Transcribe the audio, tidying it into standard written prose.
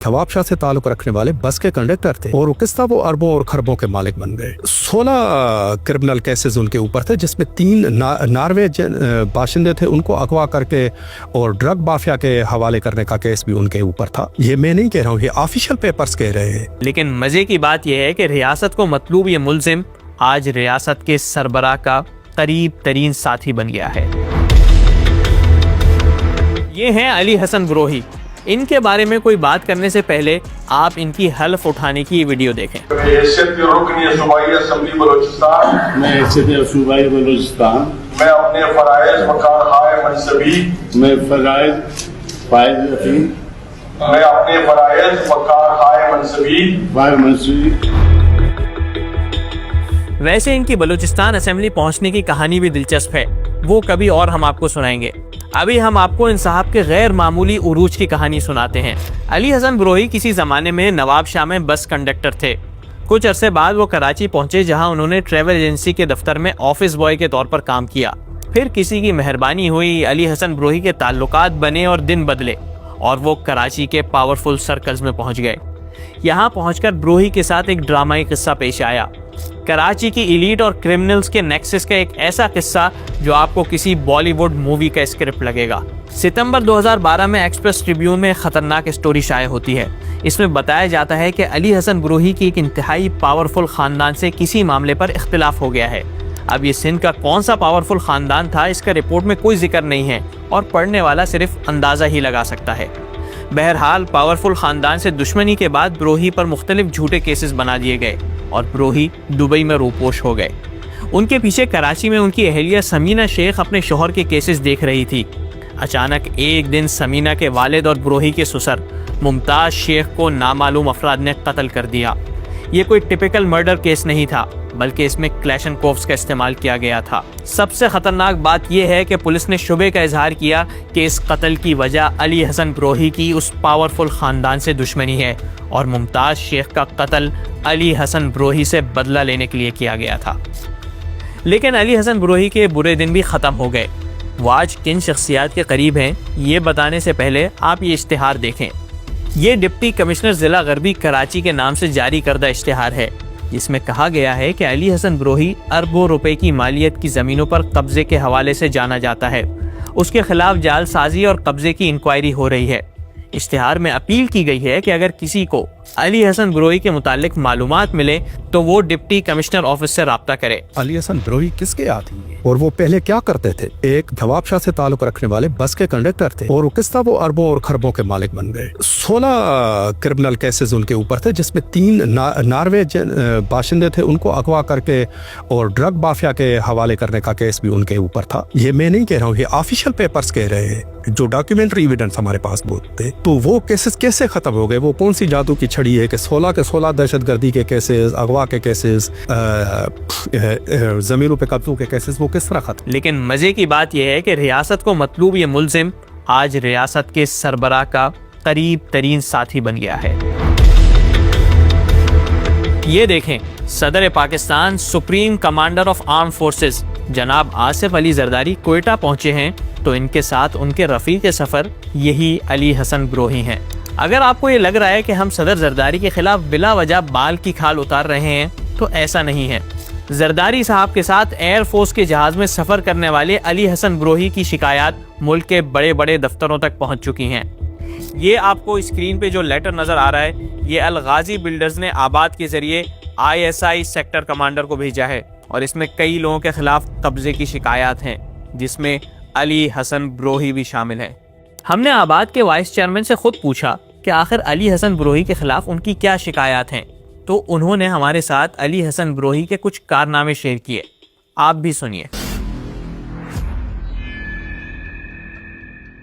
नवाब शाह से ताल्लुक रखने वाले बस के कंडक्टर थे और किस तरह वो अरबों और खरबों के मालिक बन गए। 16 क्रिमिनल केसेस उनके ऊपर थे, जिसमें 3 नॉर्वे बाशिंदे थे, उनको अगवा करके और ड्रग माफिया के हवाले करने का केस भी उनके ऊपर था। ये मैं नहीं कह रहा हूँ, ये ऑफिशियल पेपर्स कह रहे हैं। लेकिन मजे की बात यह है कि रियासत को मतलूब ये मुल्जिम आज रियासत के सरबराह का करीब तरीन साथी बन गया है। ये हैं अली हसन ब्रोही। इनके बारे में कोई बात करने से पहले आप इनकी हल्फ उठाने की वीडियो देखें। मैं अपने फराइज़ वकार मनसबी मैं अपने फराइज़ वकार मनसबी। वैसे इनकी बलूचिस्तान असेंबली पहुंचने की कहानी भी दिलचस्प है, वो कभी और हम आपको सुनाएंगे। अभी हम आपको इन साहब के गैर मामूली उरूज की कहानी सुनाते हैं। अली हसन ब्रोही किसी ज़माने में नवाब शाह में बस कंडक्टर थे। कुछ अरसे बाद वो कराची पहुंचे, जहां उन्होंने ट्रैवल एजेंसी के दफ्तर में ऑफिस बॉय के तौर पर काम किया। फिर किसी की मेहरबानी हुई, अली हसन ब्रोही के ताल्लुकात बने और दिन बदले और वो कराची के पावरफुल सर्कल्स में पहुंच गए। यहाँ पहुंचकर ब्रोही के साथ एक ड्रामाई किस्सा पेश आया। कराची की एलीट और क्रिमिनल्स के नेक्सस का एक ऐसा किस्सा जो आपको किसी बॉलीवुड मूवी का स्क्रिप्ट लगेगा। सितंबर 2012 में एक्सप्रेस ट्रिब्यून में खतरनाक स्टोरी शाये होती है। इसमें बताया जाता है कि अली हसन ब्रोही की एक इंतहाई पावरफुल खानदान से किसी मामले पर इख्तिलाफ हो गया है। अब ये सिंध का कौन सा पावरफुल खानदान था, इसका रिपोर्ट में कोई जिक्र नहीं है और पढ़ने वाला सिर्फ अंदाजा ही लगा सकता है। बहरहाल पावरफुल खानदान से दुश्मनी के बाद ब्रोही पर मुख्तलिफ झूठे केसेस बना दिए गए और ब्रोही दुबई में रूपोश हो गए। उनके पीछे कराची में उनकी अहलिया समीना शेख अपने शोहर के केसेस देख रही थी। अचानक एक दिन समीना के वालिद और ब्रोही के ससुर मुमताज़ शेख को नामालूम अफराद ने कत्ल कर दिया। ये कोई टिपिकल मर्डर केस नहीं था, बल्कि इसमें क्लैशनकोव्स का इस्तेमाल किया गया था। सबसे खतरनाक बात यह है कि पुलिस ने शुबे का इजहार किया कि इस कत्ल की वजह अली हसन ब्रोही की उस पावरफुल खानदान से दुश्मनी है और मुमताज़ शेख का कत्ल अली हसन ब्रोही से बदला लेने के लिए किया गया था। लेकिन अली हसन ब्रोही के बुरे दिन भी ख़त्म हो गए। वो आज किन शख्सियात के करीब हैं, ये बताने से पहले आप ये इश्तिहार देखें। ये डिप्टी कमिश्नर ज़िला गरबी कराची के नाम से जारी करदा इश्तिहार है, जिसमें कहा गया है कि अली हसन ब्रोही अरबों रुपए की मालियत की ज़मीनों पर कब्जे के हवाले से जाना जाता है। उसके खिलाफ जालसाजी और कब्जे की इंक्वायरी हो रही है। इश्तिहार में अपील की गई है कि अगर किसी को अली हसन ब्रोही के मुतालिक मालूमात मिले तो वो डिप्टी कमिश्नर ऑफिस से राब्ता करे। अली हसन ब्रोही किसके आदी हैं और वो पहले क्या करते थे? एक नवाब शाह से ताल्लुक रखने वाले बस के कंडक्टर थे और किस तरह वो अरबों और खरबों के मालिक बन गए। 16 क्रिमिनल केसेस उनके ऊपर थे, जिसमें 3 नॉर्वे बाशिंदे थे, उनको अगवा करके और ड्रग माफिया के हवाले करने का केस भी उनके ऊपर था। ये मैं नहीं कह रहा हूँ, ये ऑफिशियल पेपर्स कह रहे हैं, जो डॉक्यूमेंट्री एविडेंस हमारे पास थे। तो वो केसेस कैसे खत्म हो गए? वो कौन सी जादू की छड़ी है कि 16 के 16 दहशतगर्दी के केसेस, अगवा के केसेस, जमीनों पे कब्जों के केसेस, वो किस तरह खत्म? लेकिन मजे की बात यह है कि रियासत को मतलूब ये मुल्जिम आज रियासत के सरबराह का करीब तरीन साथी बन गया है। ये देखें, सदर Pakistan, supreme commander of arm forces जनाब आसिफ अली जरदारी कोयटा पहुंचे हैं, तो इनके साथ उनके रफीक सफ़र यही अली हसन ब्रोही हैं। अगर आपको ये लग रहा है कि हम सदर जरदारी के खिलाफ बिला वजह बाल की खाल उतार रहे हैं, तो ऐसा नहीं है। जरदारी साहब के साथ एयरफोर्स के जहाज में सफ़र करने वाले अली हसन ब्रोही की शिकायत मुल्क के बड़े बड़े दफ्तरों तक पहुंच चुकी हैं। ये आपको स्क्रीन पे जो लेटर नज़र आ रहा है, ये अल गाजी बिल्डर्स ने आबाद के जरिए ISI सेक्टर कमांडर को भेजा है और इसमें कई लोगों के खिलाफ कब्जे की शिकायत हैं, जिसमें अली हसन ब्रोही भी शामिल है। हमने आबाद के वाइस चेयरमैन से खुद पूछा कि आखिर अली हसन ब्रोही के खिलाफ उनकी क्या शिकायत हैं, तो उन्होंने हमारे साथ अली हसन ब्रोही के कुछ कारनामे शेयर किए। आप भी सुनिए।